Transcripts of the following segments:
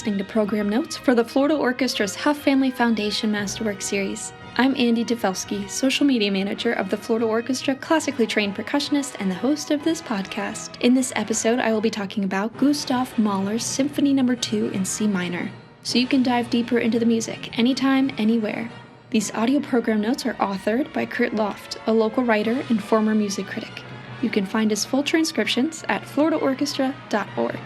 listening to Program Notes for the Florida Orchestra's Huff Family Foundation Masterwork Series. I'm Andy Defelski, Social Media Manager of the Florida Orchestra, classically trained percussionist, and the host of this podcast. In this episode, I will be talking about Gustav Mahler's Symphony No. 2 in C minor, so you can dive deeper into the music anytime, anywhere. These audio program notes are authored by Kurt Loft, a local writer and former music critic. You can find his full transcriptions at floridaorchestra.org.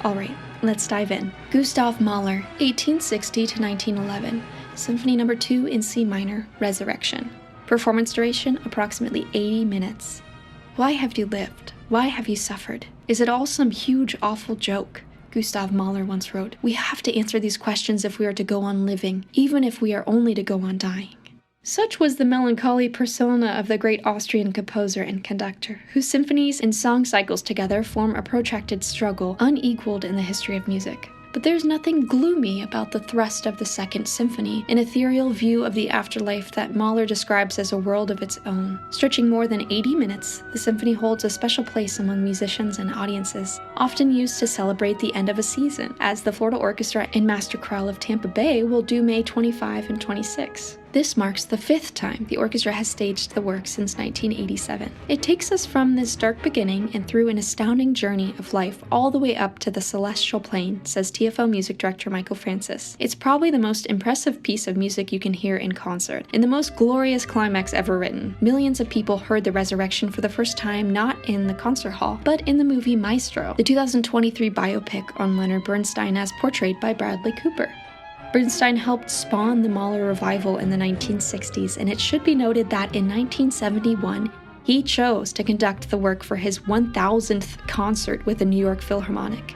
Alright, let's dive in. Gustav Mahler, 1860 to 1911. Symphony No. 2 in C minor, Resurrection. Performance duration, approximately 80 minutes. Why have you lived? Why have you suffered? Is it all some huge, awful joke? Gustav Mahler once wrote, "We have to answer these questions if we are to go on living, even if we are only to go on dying." Such was the melancholy persona of the great Austrian composer and conductor, whose symphonies and song cycles together form a protracted struggle unequaled in the history of music. But there's nothing gloomy about the thrust of the Second Symphony, an ethereal view of the afterlife that Mahler describes as a world of its own. Stretching more than 80 minutes, the symphony holds a special place among musicians and audiences, often used to celebrate the end of a season, as the Florida Orchestra and Master Chorale of Tampa Bay will do May 25 and 26. This marks the 5th time the orchestra has staged the work since 1987. It takes us from this dark beginning and through an astounding journey of life all the way up to the celestial plane, says TFO music director Michael Francis. It's probably the most impressive piece of music you can hear in concert, and the most glorious climax ever written. Millions of people heard the resurrection for the first time not in the concert hall, but in the movie Maestro, the 2023 biopic on Leonard Bernstein as portrayed by Bradley Cooper. Bernstein helped spawn the Mahler revival in the 1960s, and it should be noted that in 1971, he chose to conduct the work for his 1000th concert with the New York Philharmonic.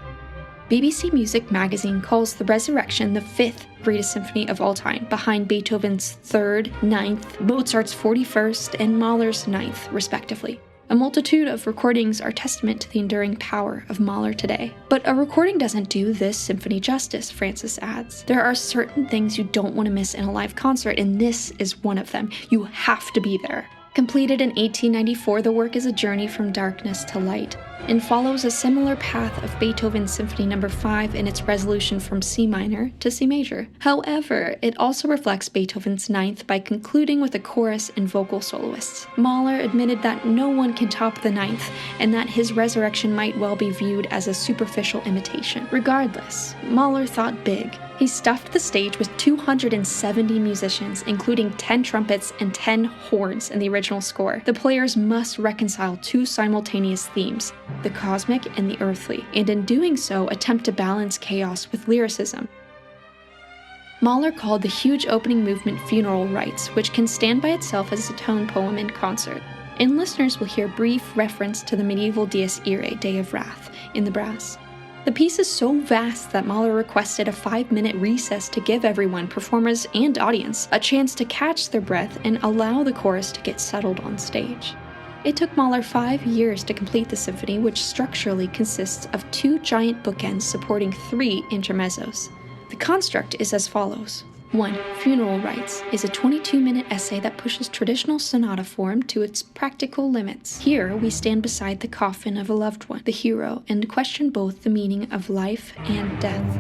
BBC Music magazine calls The Resurrection the 5th greatest symphony of all time, behind Beethoven's 3rd, 9th, Mozart's 41st, and Mahler's 9th, respectively. A multitude of recordings are testament to the enduring power of Mahler today. But a recording doesn't do this symphony justice, Francis adds. There are certain things you don't want to miss in a live concert, and this is one of them. You have to be there. Completed in 1894, the work is a journey from darkness to light, and follows a similar path of Beethoven's Symphony No. 5 in its resolution from C minor to C major. However, it also reflects Beethoven's 9th by concluding with a chorus and vocal soloists. Mahler admitted that no one can top the 9th, and that his resurrection might well be viewed as a superficial imitation. Regardless, Mahler thought big. He stuffed the stage with 270 musicians, including 10 trumpets and 10 horns in the original score. The players must reconcile two simultaneous themes, the cosmic and the earthly, and in doing so attempt to balance chaos with lyricism. Mahler called the huge opening movement funeral rites, which can stand by itself as a tone poem in concert, and listeners will hear brief reference to the medieval Dies Irae, Day of Wrath, in the brass. The piece is so vast that Mahler requested a 5-minute recess to give everyone, performers and audience, a chance to catch their breath and allow the chorus to get settled on stage. It took Mahler 5 years to complete the symphony, which structurally consists of 2 giant bookends supporting 3 intermezzos. The construct is as follows. 1. Funeral Rites is a 22-minute essay that pushes traditional sonata form to its practical limits. Here, we stand beside the coffin of a loved one, the hero, and question both the meaning of life and death.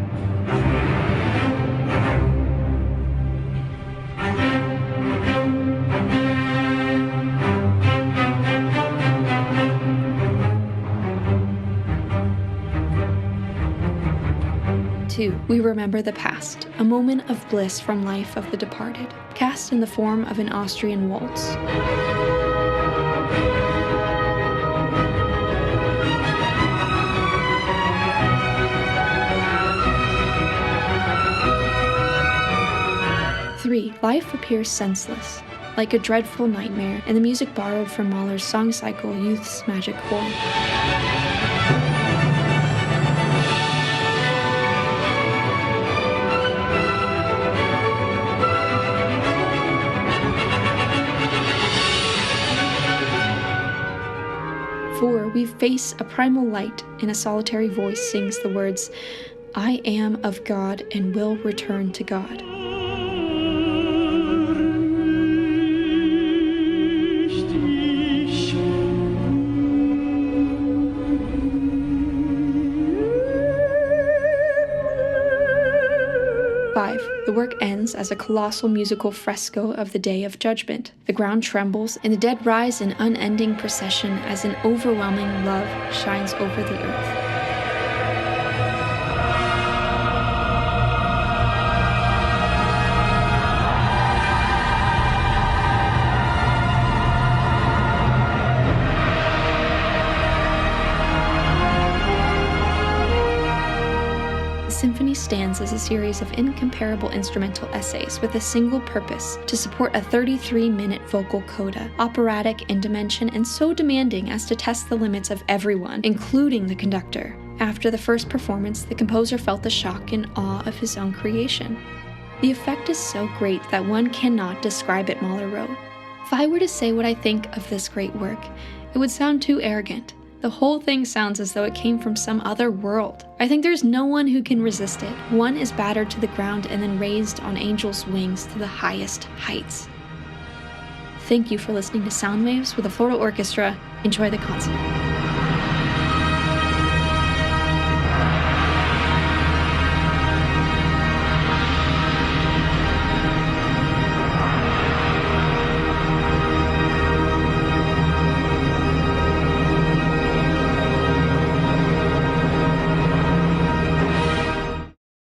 2. We remember the past, a moment of bliss from life of the departed, cast in the form of an Austrian waltz. Life appears senseless, like a dreadful nightmare, and the music borrowed from Mahler's song cycle, Youth's Magic Horn. 4, we face a primal light, and a solitary voice sings the words, "I am of God and will return to God." The work ends as a colossal musical fresco of the Day of Judgment. The ground trembles, and the dead rise in unending procession as an overwhelming love shines over the earth. The symphony stands as a series of incomparable instrumental essays with a single purpose: to support a 33-minute vocal coda, operatic in dimension and so demanding as to test the limits of everyone, including the conductor. After the first performance, the composer felt the shock and awe of his own creation. The effect is so great that one cannot describe it, Mahler wrote. If I were to say what I think of this great work, it would sound too arrogant. The whole thing sounds as though it came from some other world. I think there's no one who can resist it. One is battered to the ground and then raised on angels' wings to the highest heights. Thank you for listening to Sound Waves with the Florida Orchestra. Enjoy the concert.